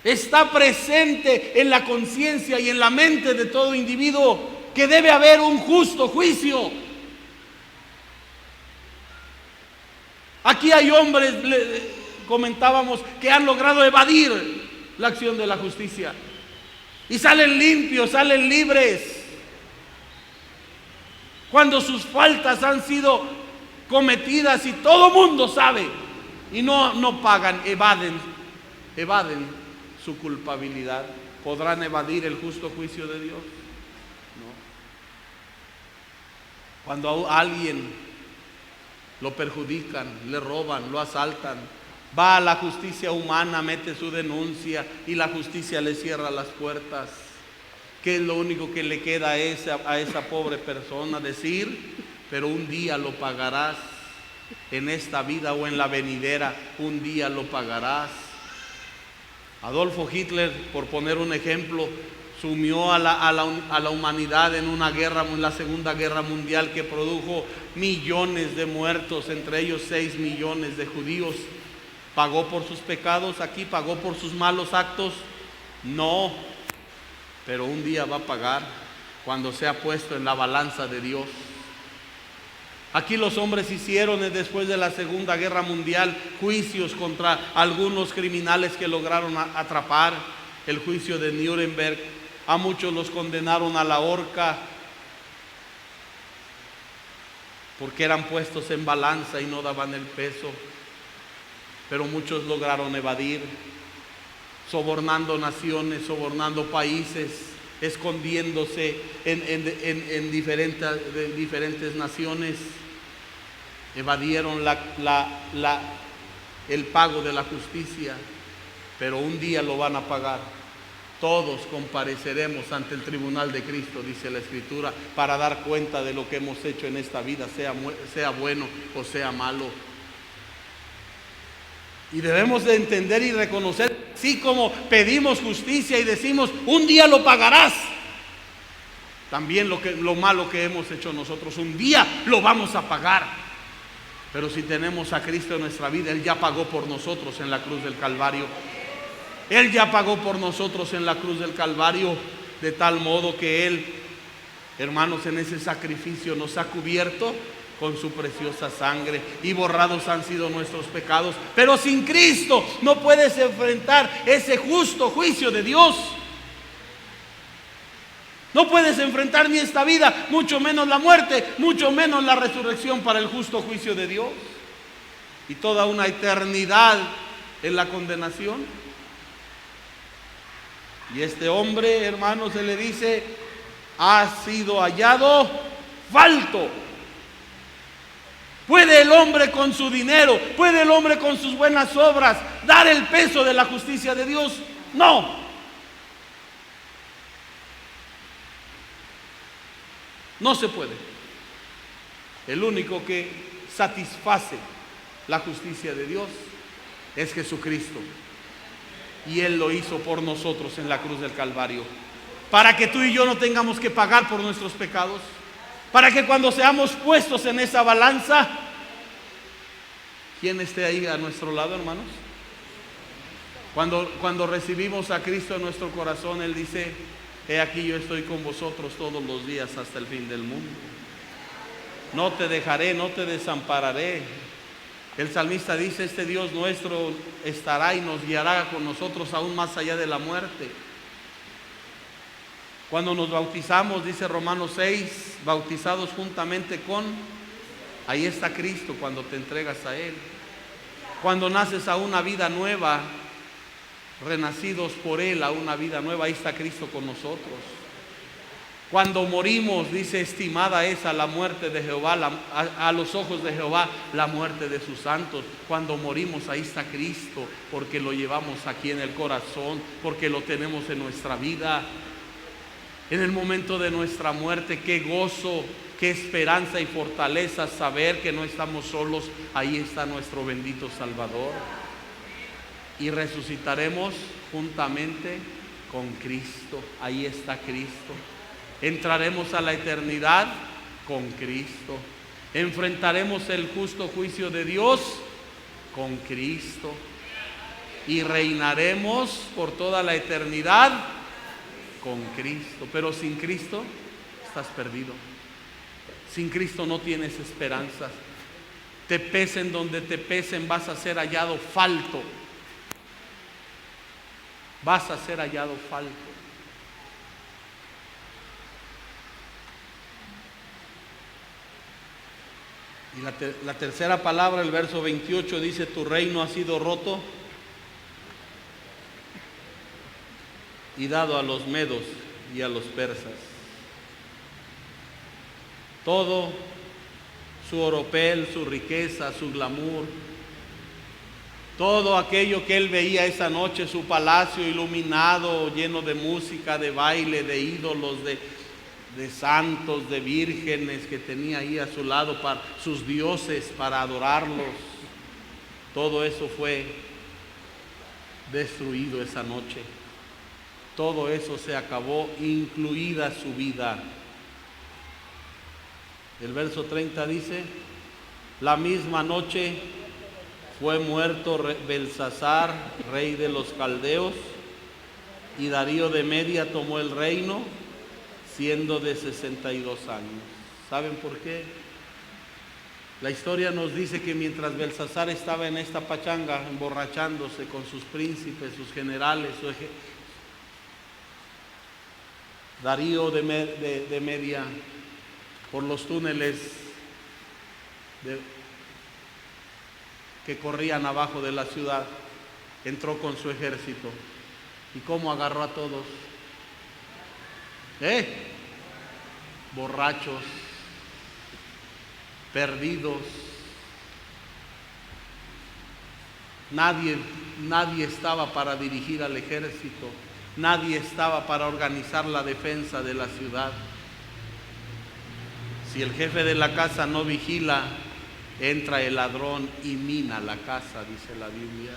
Está presente en la conciencia y en la mente de todo individuo que debe haber un justo juicio. Aquí hay hombres, comentábamos, que han logrado evadir la acción de la justicia y salen limpios, salen libres, cuando sus faltas han sido cometidas y todo mundo sabe y no pagan, evaden su culpabilidad. ¿Podrán evadir el justo juicio de Dios? No. Cuando a alguien lo perjudican, le roban, lo asaltan, Va a la justicia humana, mete su denuncia y la justicia le cierra las puertas. ¿Qué es lo único que le queda a esa pobre persona? Decir, pero un día lo pagarás. En esta vida o en la venidera, un día lo pagarás. Adolfo Hitler, por poner un ejemplo, sumió a la humanidad en una guerra, en la Segunda Guerra Mundial, que produjo millones de muertos, entre ellos 6 millones de judíos. ¿Pagó por sus pecados aquí? ¿Pagó por sus malos actos? No, pero un día va a pagar cuando sea puesto en la balanza de Dios. Aquí los hombres hicieron después de la Segunda Guerra Mundial juicios contra algunos criminales que lograron atrapar. El juicio de Nuremberg, a muchos los condenaron a la horca porque eran puestos en balanza y no daban el peso. Pero muchos lograron evadir, sobornando naciones, sobornando países, escondiéndose en diferentes naciones. Evadieron el pago de la justicia, pero un día lo van a pagar. Todos compareceremos ante el tribunal de Cristo, dice la Escritura, para dar cuenta de lo que hemos hecho en esta vida, sea bueno o sea malo. Y debemos de entender y reconocer, así como pedimos justicia y decimos, un día lo pagarás, también lo malo que hemos hecho nosotros, un día lo vamos a pagar. Pero si tenemos a Cristo en nuestra vida, Él ya pagó por nosotros en la cruz del Calvario. Él ya pagó por nosotros en la cruz del Calvario, de tal modo que Él, hermanos, en ese sacrificio nos ha cubierto con su preciosa sangre, y borrados han sido nuestros pecados. Pero sin Cristo no puedes enfrentar ese justo juicio de Dios. No puedes enfrentar ni esta vida, mucho menos la muerte, mucho menos la resurrección para el justo juicio de Dios. Y toda una eternidad en la condenación. Y este hombre, hermano, se le dice, ha sido hallado falto. ¿Puede el hombre con su dinero, puede el hombre con sus buenas obras dar el peso de la justicia de Dios? No. No se puede. El único que satisface la justicia de Dios es Jesucristo. Y Él lo hizo por nosotros en la cruz del Calvario, para que tú y yo no tengamos que pagar por nuestros pecados, para que cuando seamos puestos en esa balanza, ¿quién esté ahí a nuestro lado, hermanos? Cuando recibimos a Cristo en nuestro corazón, Él dice, he aquí yo estoy con vosotros todos los días hasta el fin del mundo. No te dejaré, no te desampararé. El salmista dice, este Dios nuestro estará y nos guiará con nosotros aún más allá de la muerte. Cuando nos bautizamos, dice Romanos 6, bautizados juntamente con, ahí está Cristo cuando te entregas a Él. Cuando naces a una vida nueva, renacidos por Él a una vida nueva, ahí está Cristo con nosotros. Cuando morimos, dice, estimada es a la muerte de Jehová, a los ojos de Jehová, la muerte de sus santos. Cuando morimos, ahí está Cristo, porque lo llevamos aquí en el corazón, porque lo tenemos en nuestra vida. En el momento de nuestra muerte, qué gozo, qué esperanza y fortaleza saber que no estamos solos. Ahí está nuestro bendito Salvador. Y resucitaremos juntamente con Cristo. Ahí está Cristo. Entraremos a la eternidad con Cristo. Enfrentaremos el justo juicio de Dios con Cristo. Y reinaremos por toda la eternidad con Cristo. Pero sin Cristo estás perdido. Sin Cristo no tienes esperanzas. Te pesen donde te pesen, vas a ser hallado falto. Vas a ser hallado falto. Y la tercera palabra, el verso 28, dice, tu reino ha sido roto y dado a los medos y a los persas. Todo su oropel, su riqueza, su glamour, Todo aquello que él veía esa noche, su palacio iluminado, lleno de música, de baile, de ídolos, de santos, de vírgenes que tenía ahí a su lado para sus dioses, para adorarlos. Todo eso fue destruido esa noche. Todo eso se acabó, incluida su vida. El verso 30 dice: la misma noche fue muerto Belsasar, rey de los caldeos, y Darío de Media tomó el reino, siendo de 62 años. ¿Saben por qué? La historia nos dice que mientras Belsasar estaba en esta pachanga, emborrachándose con sus príncipes, sus generales, Darío de Media, por los túneles que corrían abajo de la ciudad, entró con su ejército. ¿Y cómo agarró a todos? Borrachos, perdidos. Nadie estaba para dirigir al ejército. Nadie estaba para organizar la defensa de la ciudad. Si el jefe de la casa no vigila, entra el ladrón y mina la casa, dice la Biblia.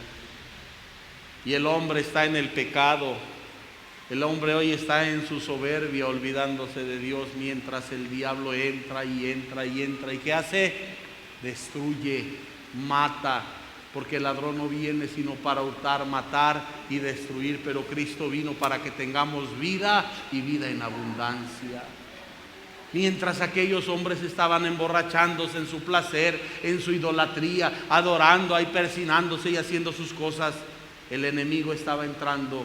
Y el hombre está en el pecado. El hombre hoy está en su soberbia, olvidándose de Dios, mientras el diablo entra y entra y entra. ¿Y qué hace? Destruye, mata. Porque el ladrón no viene sino para hurtar, matar y destruir. Pero Cristo vino para que tengamos vida y vida en abundancia. Mientras aquellos hombres estaban emborrachándose en su placer, en su idolatría, adorando, ahí persinándose y haciendo sus cosas, el enemigo estaba entrando,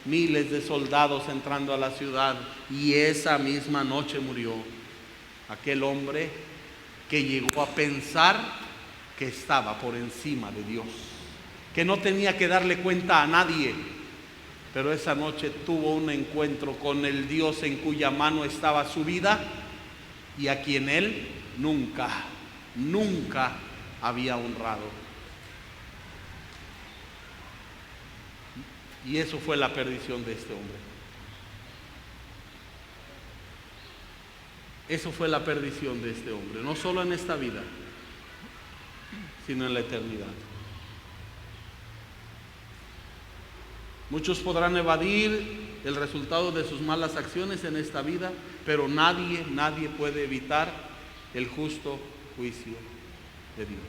miles de soldados entrando a la ciudad, y esa misma noche murió aquel hombre que llegó a pensar que estaba por encima de Dios, que no tenía que darle cuenta a nadie. Pero esa noche tuvo un encuentro con el Dios en cuya mano estaba su vida y a quien él nunca había honrado. Y eso fue la perdición de este hombre. Eso fue la perdición de este hombre, no solo en esta vida, sino en la eternidad. Muchos podrán evadir el resultado de sus malas acciones en esta vida, pero nadie puede evitar el justo juicio de Dios.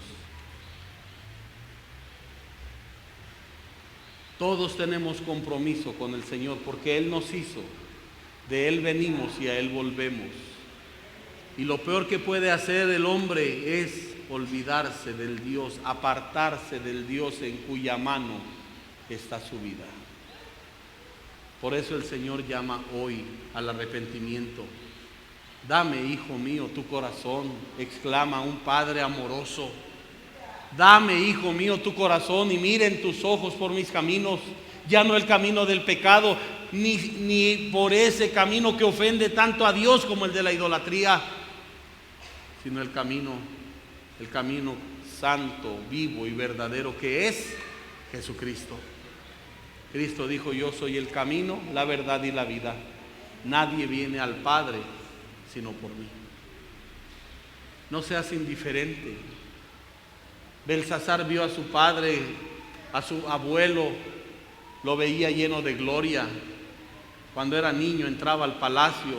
Todos tenemos compromiso con el Señor, porque Él nos hizo, de Él venimos y a Él volvemos. Y lo peor que puede hacer el hombre es olvidarse del Dios, apartarse del Dios en cuya mano está su vida. Por eso el Señor llama hoy al arrepentimiento. Dame, hijo mío, tu corazón, exclama un padre amoroso. Dame, hijo mío, tu corazón, y miren tus ojos por mis caminos, ya no el camino del pecado, ni por ese camino que ofende tanto a Dios como el de la idolatría, sino el camino santo, vivo y verdadero, que es Jesucristo. Cristo dijo: yo soy el camino, la verdad y la vida. Nadie viene al Padre sino por mí. No seas indiferente. Belsasar vio a su padre, a su abuelo, lo veía lleno de gloria. Cuando era niño entraba al palacio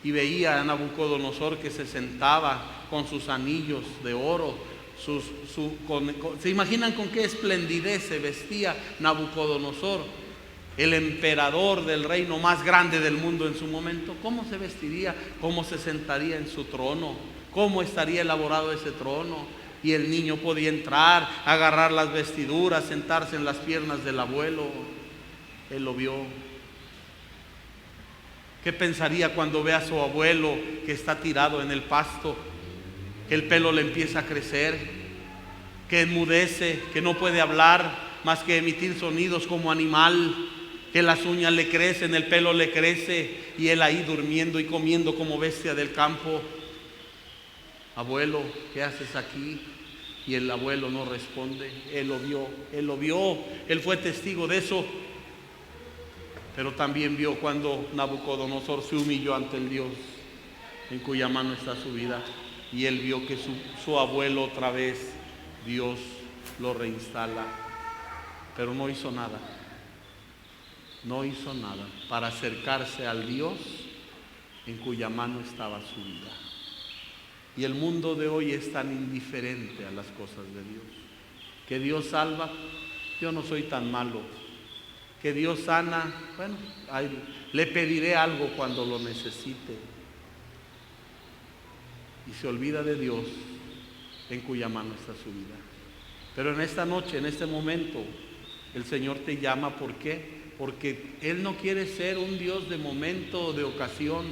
y veía a Nabucodonosor que se sentaba con sus anillos de oro. ¿Se imaginan con qué esplendidez se vestía Nabucodonosor, el emperador del reino más grande del mundo en su momento? ¿Cómo se vestiría? ¿Cómo se sentaría en su trono? ¿Cómo estaría elaborado ese trono? Y el niño podía entrar, agarrar las vestiduras, sentarse en las piernas del abuelo. Él lo vio. ¿Qué pensaría cuando ve a su abuelo que está tirado en el pasto? Que el pelo le empieza a crecer, que enmudece, que no puede hablar más que emitir sonidos como animal, que las uñas le crecen, el pelo le crece, y él ahí durmiendo y comiendo como bestia del campo. Abuelo, ¿qué haces aquí? y el abuelo no responde. Él lo vio, él fue testigo de eso. Pero también vio cuando Nabucodonosor se humilló ante el Dios en cuya mano está su vida. Y él vio que su abuelo otra vez, Dios lo reinstala. Pero no hizo nada. No hizo nada para acercarse al Dios en cuya mano estaba su vida. Y el mundo de hoy es tan indiferente a las cosas de Dios. Que Dios salva, yo no soy tan malo. Que Dios sana, bueno, le pediré algo cuando lo necesite. Y se olvida de Dios en cuya mano está su vida. Pero en esta noche, en este momento, el Señor te llama. ¿Por qué? Porque Él no quiere ser un Dios de momento o de ocasión.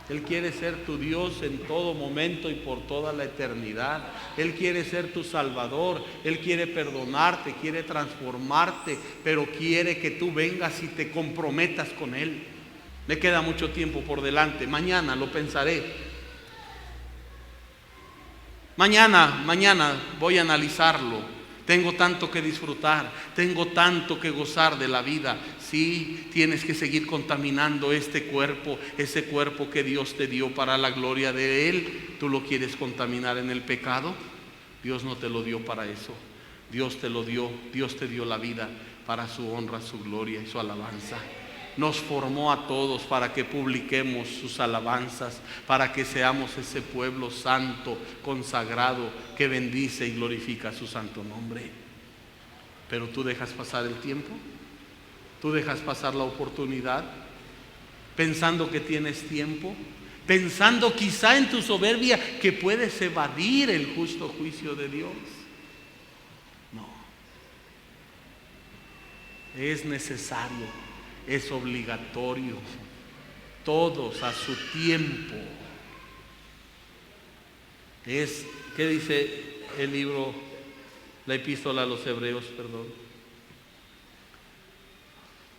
Él quiere ser tu Dios en todo momento y por toda la eternidad. Él quiere ser tu Salvador. Él quiere perdonarte, quiere transformarte, pero quiere que tú vengas y te comprometas con Él. Me queda mucho tiempo por delante. Mañana lo pensaré. Mañana voy a analizarlo. Tengo tanto que disfrutar, tengo tanto que gozar de la vida. Sí, tienes que seguir contaminando este cuerpo, ese cuerpo que Dios te dio para la gloria de Él. ¿Tú lo quieres contaminar en el pecado? Dios no te lo dio para eso. Dios te lo dio, Dios te dio la vida para su honra, su gloria y su alabanza. Nos formó a todos para que publiquemos sus alabanzas, para que seamos ese pueblo santo, consagrado, que bendice y glorifica su santo nombre. Pero tú dejas pasar el tiempo, tú dejas pasar la oportunidad, pensando que tienes tiempo, pensando quizá en tu soberbia que puedes evadir el justo juicio de Dios. No, es necesario. Es obligatorio, todos a su tiempo. ¿Qué dice el libro, la epístola a los Hebreos, perdón?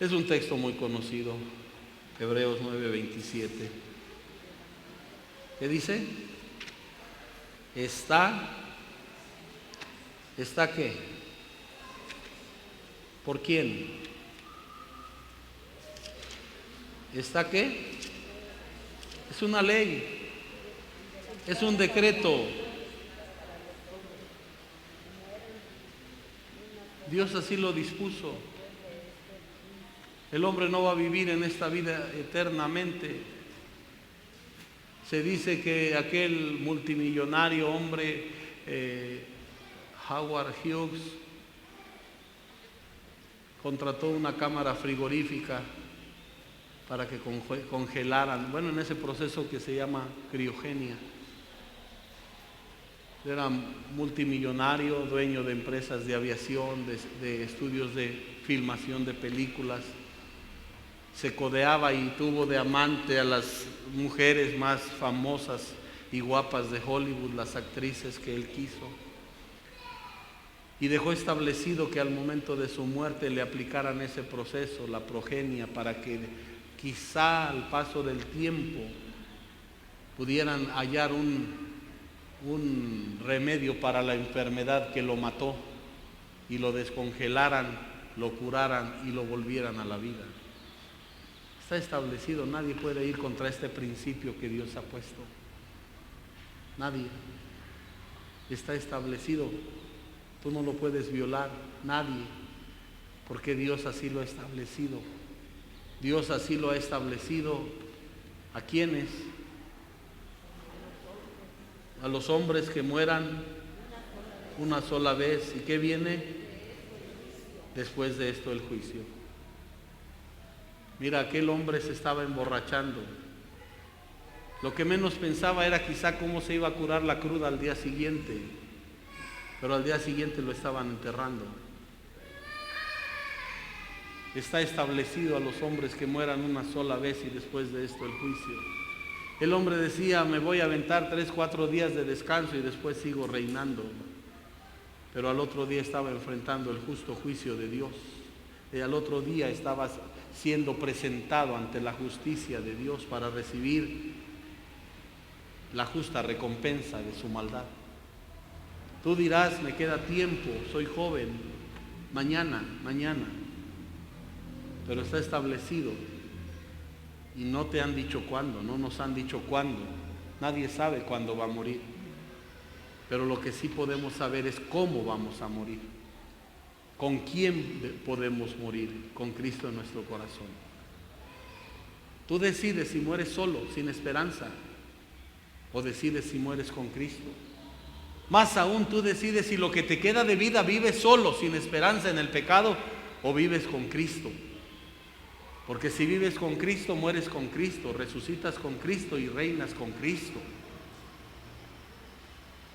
Es un texto muy conocido, Hebreos 9:27. ¿Qué dice? ¿Está qué? ¿Por quién? ¿Está qué? Es una ley, es un decreto. Dios así lo dispuso. El hombre no va a vivir en esta vida eternamente. Se dice que aquel multimillonario hombre, Howard Hughes, contrató una cámara frigorífica para que congelaran, bueno, en ese proceso que se llama criogenia. Era multimillonario, dueño de empresas de aviación, de estudios de filmación de películas. Se codeaba y tuvo de amante a las mujeres más famosas y guapas de Hollywood, las actrices que él quiso. Y dejó establecido que al momento de su muerte le aplicaran ese proceso, la progenia, para que quizá al paso del tiempo pudieran hallar un remedio para la enfermedad que lo mató y lo descongelaran, lo curaran y lo volvieran a la vida. Está establecido, nadie puede ir contra este principio que Dios ha puesto. Nadie. Está establecido, tú no lo puedes violar, nadie, porque Dios así lo ha establecido. Dios así lo ha establecido. ¿A quiénes? A los hombres que mueran una sola vez. ¿Y qué viene? Después de esto el juicio. Mira, aquel hombre se estaba emborrachando. Lo que menos pensaba era quizá cómo se iba a curar la cruda al día siguiente. Pero al día siguiente lo estaban enterrando. Está establecido a los hombres que mueran una sola vez y después de esto el juicio. El hombre decía, me voy a aventar 3-4 días de descanso y después sigo reinando. Pero al otro día estaba enfrentando el justo juicio de Dios. Y al otro día estaba siendo presentado ante la justicia de Dios para recibir la justa recompensa de su maldad. Tú dirás, me queda tiempo, soy joven, mañana. Pero está establecido y no te han dicho cuándo, no nos han dicho cuándo. Nadie sabe cuándo va a morir. Pero lo que sí podemos saber es cómo vamos a morir. ¿Con quién podemos morir? Con Cristo en nuestro corazón. Tú decides si mueres solo, sin esperanza, o decides si mueres con Cristo. Más aún, tú decides si lo que te queda de vida vives solo, sin esperanza en el pecado, o vives con Cristo. Porque si vives con Cristo, mueres con Cristo, resucitas con Cristo y reinas con Cristo.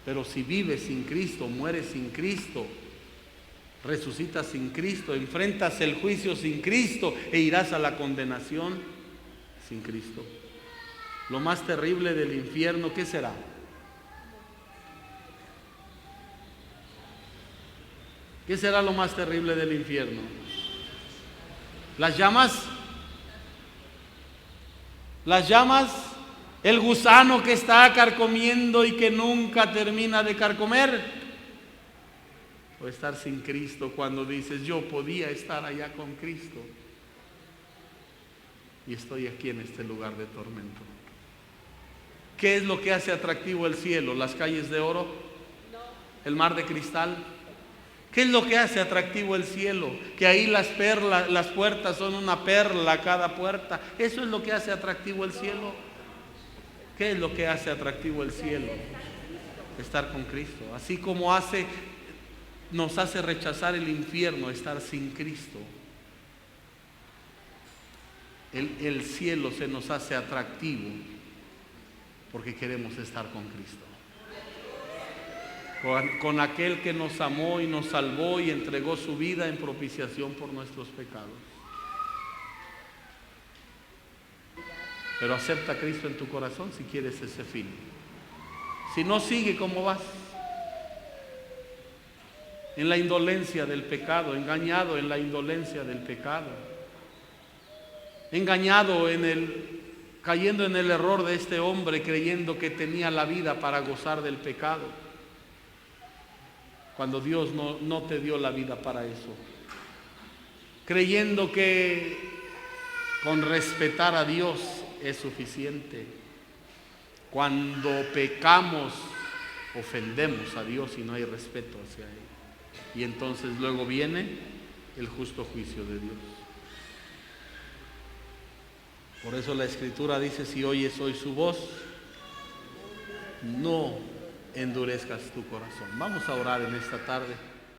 Pero si vives sin Cristo, mueres sin Cristo, resucitas sin Cristo, enfrentas el juicio sin Cristo e irás a la condenación sin Cristo. Lo más terrible del infierno, ¿qué será? ¿Qué será lo más terrible del infierno? Las llamas, el gusano que está carcomiendo y que nunca termina de carcomer, o estar sin Cristo cuando dices, yo podía estar allá con Cristo y estoy aquí en este lugar de tormento. ¿Qué es lo que hace atractivo el cielo? ¿Las calles de oro? ¿El mar de cristal? ¿Qué es lo que hace atractivo el cielo? Que ahí las puertas son una perla cada puerta. Eso es lo que hace atractivo el cielo. ¿Qué es lo que hace atractivo el cielo? Estar con Cristo. Así como nos hace rechazar el infierno, estar sin Cristo. El cielo se nos hace atractivo porque queremos estar con Cristo. Con aquel que nos amó y nos salvó y entregó su vida en propiciación por nuestros pecados. Pero acepta a Cristo en tu corazón si quieres ese fin. Si no, sigue como vas. En la indolencia del pecado, engañado en la indolencia del pecado. Engañado cayendo en el error de este hombre, creyendo que tenía la vida para gozar del pecado, cuando Dios no te dio la vida para eso. Creyendo que con respetar a Dios es suficiente. Cuando pecamos, ofendemos a Dios y no hay respeto hacia Él. Y entonces luego viene el justo juicio de Dios. Por eso la Escritura dice, si oyes hoy su voz, no endurezcas tu corazón. Vamos a orar en esta tarde.